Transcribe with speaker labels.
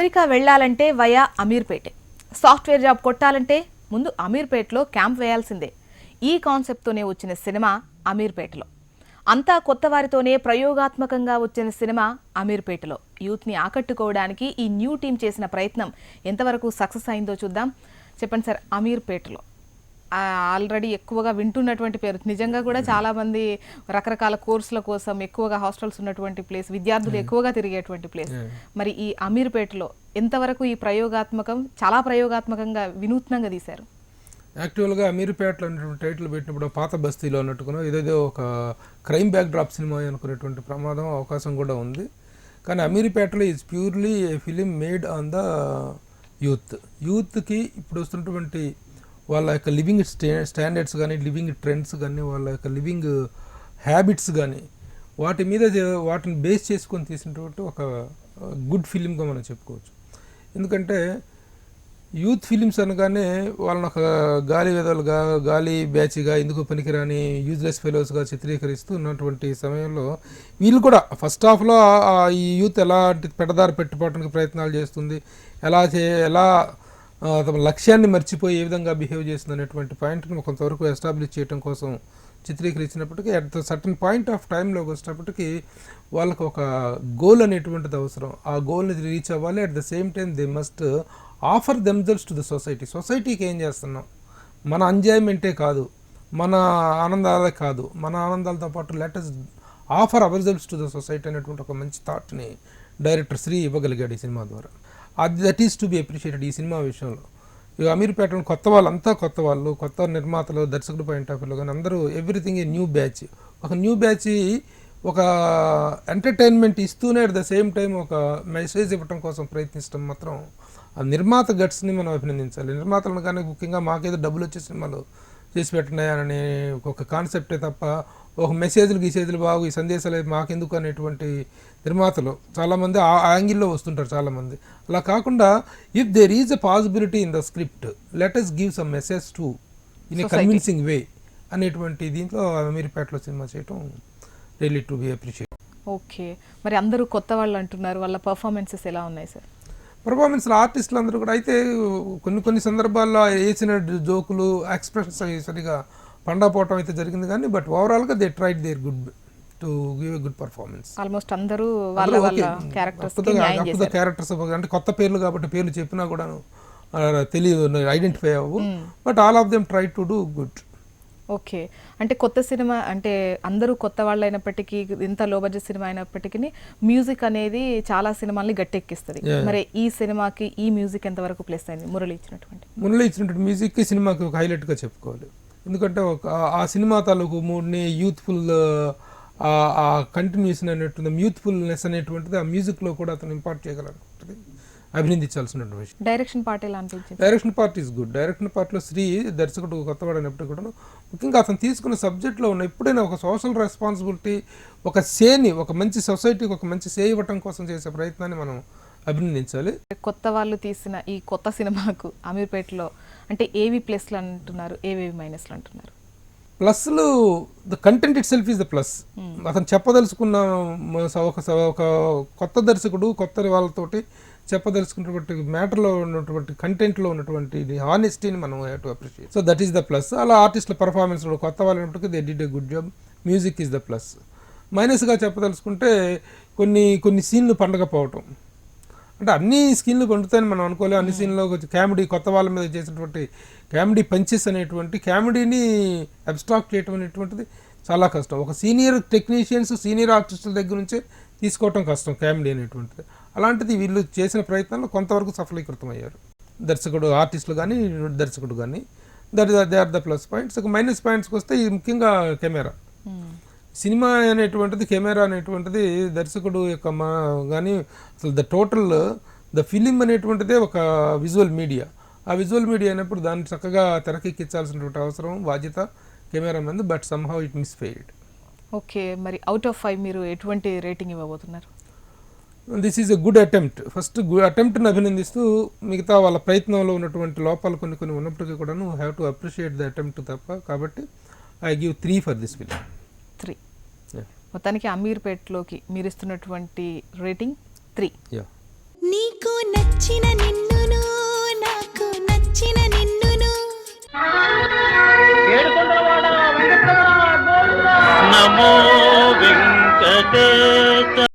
Speaker 1: America వెళ్ళాలంటే via అమీర్పేటే, software job కొట్టాలంటే ముందు అమీర్పేటలో క్యాంప్ వేయాల్సిందే. ఈ కాన్సెప్ట్తోనే వచ్చిన సినిమా అమీర్పేటలో. అంతా కొత్త వారితోనే ప్రయోగాత్మకంగా వచ్చిన సినిమా అమీర్పేటలో యూత్ని ఆకట్టుకోవడానికి ఈ న్యూ టీం చేసిన ప్రయత్నం ఎంతవరకు సక్సెస్ అయిందో చూద్దాం. చెప్పండి సార్, అమీర్పేటలో ఆల్రెడీ ఎక్కువగా వింటున్నటువంటి పేరు, నిజంగా కూడా చాలామంది రకరకాల కోర్సుల కోసం ఎక్కువగా హాస్టల్స్ ఉన్నటువంటి ప్లేస్, విద్యార్థులు ఎక్కువగా తిరిగేటువంటి ప్లేస్. మరి ఈ అమీర్పేటలో ఎంతవరకు ఈ ప్రయోగాత్మకం, చాలా ప్రయోగాత్మకంగా వినూత్నంగా తీశారు?
Speaker 2: యాక్చువల్గా అమీర్పేటలో ఉన్నటువంటి టైటిల్ పెట్టినప్పుడు పాత బస్తీలో అన్నట్టుకున్నా ఏదేదో ఒక క్రైమ్ బ్యాక్ డ్రాప్ సినిమా అనుకునేటువంటి ప్రమాదం అవకాశం కూడా ఉంది. కానీ అమీర్పేటలో is purely a film made on the యూత్కి ఇప్పుడు వస్తున్నటువంటి వాళ్ళ యొక్క లివింగ్ స్టాండర్డ్స్ కానీ, లివింగ్ ట్రెండ్స్ కానీ, వాళ్ళ యొక్క లివింగ్ హ్యాబిట్స్ కానీ వాటిని బేస్ చేసుకొని తీసినటువంటి ఒక గుడ్ ఫిలింగా మనం చెప్పుకోవచ్చు. ఎందుకంటే యూత్ ఫిలిమ్స్ అనగానే వాళ్ళని ఒక గాలి వెదలుగా, గాలి బ్యాచ్గా, ఎందుకు పనికిరాని యూజ్లెస్ ఫెలోస్గా చిత్రీకరిస్తూ ఉన్నటువంటి సమయంలో వీళ్ళు కూడా ఫస్ట్ హాఫ్లో ఈ యూత్ ఎలా పెడదారి పెట్టుకోవడానికి ప్రయత్నాలు చేస్తుంది, ఎలా తమ లక్ష్యాన్ని మర్చిపోయి ఏ విధంగా బిహేవ్ చేస్తుంది అనేటువంటి పాయింట్ని కొంతవరకు ఎస్టాబ్లిష్ చేయడం కోసం చిత్రీకరించినప్పటికీ at the certain point of టైంలోకి వచ్చినప్పటికీ వాళ్ళకు ఒక గోల్ అనేటువంటిది అవసరం. ఆ గోల్ని రీచ్ అవ్వాలి. At the same time they must offer themselves to the సొసైటీకి ఏం చేస్తున్నాం, మన ఎంజాయ్మెంటే కాదు, మన ఆనందాలే కాదు, మన ఆనందాలతో పాటు let's offer ourselves to the society అనేటువంటి ఒక మంచి థాట్ని డైరెక్టర్ శ్రీ ఇవ్వగలిగాడు ఈ సినిమా ద్వారా. That is to be appreciated ఈ సినిమా విషయంలో. ఇక అమీర్పేటలో కొత్త వాళ్ళు, కొత్త నిర్మాతలు, దర్శకుడు పాయింట్ ఆఫ్ వ్యూలో కానీ అందరూ ఎవ్రీథింగ్ ఏ న్యూ బ్యాచ్. ఒక న్యూ బ్యాచ్ ఒక ఎంటర్టైన్మెంట్ ఇస్తూనే అట్ ద సేమ్ టైం ఒక మెసేజ్ ఇవ్వడం కోసం ప్రయత్నించడం మాత్రం ఆ నిర్మాత గట్స్ని మనం అభినందించాలి. నిర్మాతలను కానీ ముఖ్యంగా మాకేదో డబ్బులు వచ్చే సినిమాలు చేసి పెట్టినాయనే ఒక కాన్సెప్టే తప్ప ఒక గీసేజ్లు బాగు, ఈ సందేశాలు మాకెందుకు అనేటువంటి నిర్మాతలు చాలామంది ఆ యాంగిల్లో వస్తుంటారు చాలామంది. అలా కాకుండా if there is a possibility in the script, let us give some message to in a convincing way అనేటువంటి దీంట్లో అమీర్పేటలో సినిమా చేయటం really to be appreciate.
Speaker 1: Okay, మరి అందరూ కొత్త వాళ్ళు అంటున్నారు, వాళ్ళ పర్ఫార్మెన్సెస్ ఎలా ఉన్నాయి సార్?
Speaker 2: పర్ఫార్మెన్స్లో ఆర్టిస్టులు అందరూ కూడా అయితే కొన్ని సందర్భాల్లో వేసిన జోకులు, ఎక్స్ప్రెషన్స్ సరిగా పండపోవటం అయితే జరిగింది. కానీ బట్ ఓవరాల్గా they tried their good to give a good performance.
Speaker 1: Almost అందరూ వాళ్ళ
Speaker 2: క్యారెక్టర్స్ అంటే కొత్త పేర్లు కాబట్టి పేర్లు చెప్పినా కూడా తెలియదు, ఐడెంటిఫై అవ్వవు. But all of them try to do good.
Speaker 1: Okay, అంటే కొత్త సినిమా అంటే అందరూ కొత్త వాళ్ళు అయినప్పటికీ, ఇంత లో బడ్జెట్ సినిమా అయినప్పటికీ మ్యూజిక్ అనేది చాలా సినిమాల్ని గట్టెక్కిస్తుంది. మరి ఈ సినిమాకి ఈ మ్యూజిక్ ఎంతవరకు ప్లేస్ అయింది? మురళి ఇచ్చినటువంటి
Speaker 2: మ్యూజిక్ సినిమాకి ఒక హైలైట్గా చెప్పుకోవాలి. ఎందుకంటే ఆ సినిమా తాలూకు మూడ్ని యూత్ఫుల్ ఆ కంటిన్యూషన్ అనేటువంటి యూత్ఫుల్నెస్ అనేటువంటిది ఆ మ్యూజిక్లో కూడా అతను ఇంపార్ట్ చేయగలనుకుంటుంది, అభినందించాల్సినటువంటి విషయం.
Speaker 1: డైరెక్షన్ పార్ట్ ఎలా అనిపించింది?
Speaker 2: Direction part is good. Direction పార్ట్లో శ్రీ దర్శకుడు కొత్తవాడైనప్పుడు కూడా ముఖ్యంగా అతను తీసుకున్న సబ్జెక్ట్లో ఉన్న ఎప్పుడైనా ఒక సోషల్ రెస్పాన్సిబిలిటీ, ఒక సేని, ఒక మంచి సొసైటీకి ఒక మంచి సే ఇవ్వటం కోసం చేసే ప్రయత్నాన్ని మనం అభినందించాలి.
Speaker 1: కొత్త వాళ్ళు తీసిన ఈ కొత్త సినిమాకు అమీర్పేటలో అంటే ఏవి ప్లస్లు అంటున్నారు, ఏవేవి మైనస్లు అంటున్నారు?
Speaker 2: ప్లస్లు, the content itself is the plus. అతను చెప్పదలుచుకున్న ఒక కొత్త దర్శకుడు కొత్త వాళ్ళతోటి చెప్పదలుచుకున్నటువంటి మ్యాటర్లో ఉన్నటువంటి కంటెంట్లో ఉన్నటువంటి హానెస్టీని మనం have to appreciate. So that is the plus. అలా ఆర్టిస్టుల పర్ఫార్మెన్స్ కూడా కొత్త వాళ్ళకి they did a good job. Music is the plus. మైనస్గా చెప్పదలుచుకుంటే కొన్ని సీన్లు పండకపోవటం. అంటే అన్ని స్కీన్లు పండుతాయని మనం అనుకోలేము. అన్ని సీన్లో కామెడీ, కొత్త వాళ్ళ మీద చేసినటువంటి కామెడీ పంచెస్ అనేటువంటి కామెడీని అబ్స్ట్రాక్ట్ చేయటం అనేటువంటిది చాలా కష్టం. ఒక సీనియర్ టెక్నీషియన్స్, సీనియర్ ఆర్టిస్టుల దగ్గర నుంచే తీసుకోవటం కష్టం కామెడీ అనేటువంటిది. అలాంటిది వీళ్ళు చేసిన ప్రయత్నాల్లో కొంతవరకు సఫలీకృతం అయ్యారు దర్శకుడు, ఆర్టిస్టులు కానీ దర్శకుడు కానీ. They are the plus points. Minus పాయింట్స్కి వస్తే ఇది ముఖ్యంగా కెమెరా. సినిమా అనేటువంటిది, కెమెరా అనేటువంటిది దర్శకుడు యొక్క కానీ అసలు ద ఫిలిం అనేటువంటిదే ఒక విజువల్ మీడియా. ఆ విజువల్ మీడియా అయినప్పుడు దాన్ని చక్కగా తెరకెక్కించాల్సినటువంటి అవసరం, బాధ్యత cameraman. But somehow it misfailed.
Speaker 1: Okay, మరి అవుట్ ఆఫ్ 5 మీరు ఎటువంటి రేటింగ్ ఇవ్వబోతున్నారు?
Speaker 2: This is a good attempt. First అటెంప్ట్ని అభినందిస్తూ మిగతా వాళ్ళ ప్రయత్నంలో ఉన్నటువంటి లోపాలు కొన్ని ఉన్నప్పటికీ కూడా have to appreciate the attempt తప్ప. కాబట్టి I give 3 for this film.
Speaker 1: 3. మొత్తానికి అమీర్పేటలోకి మీరు ఇస్తున్నటువంటి రేటింగ్ 3.
Speaker 2: నీకు
Speaker 3: పిలిచిన నిన్ను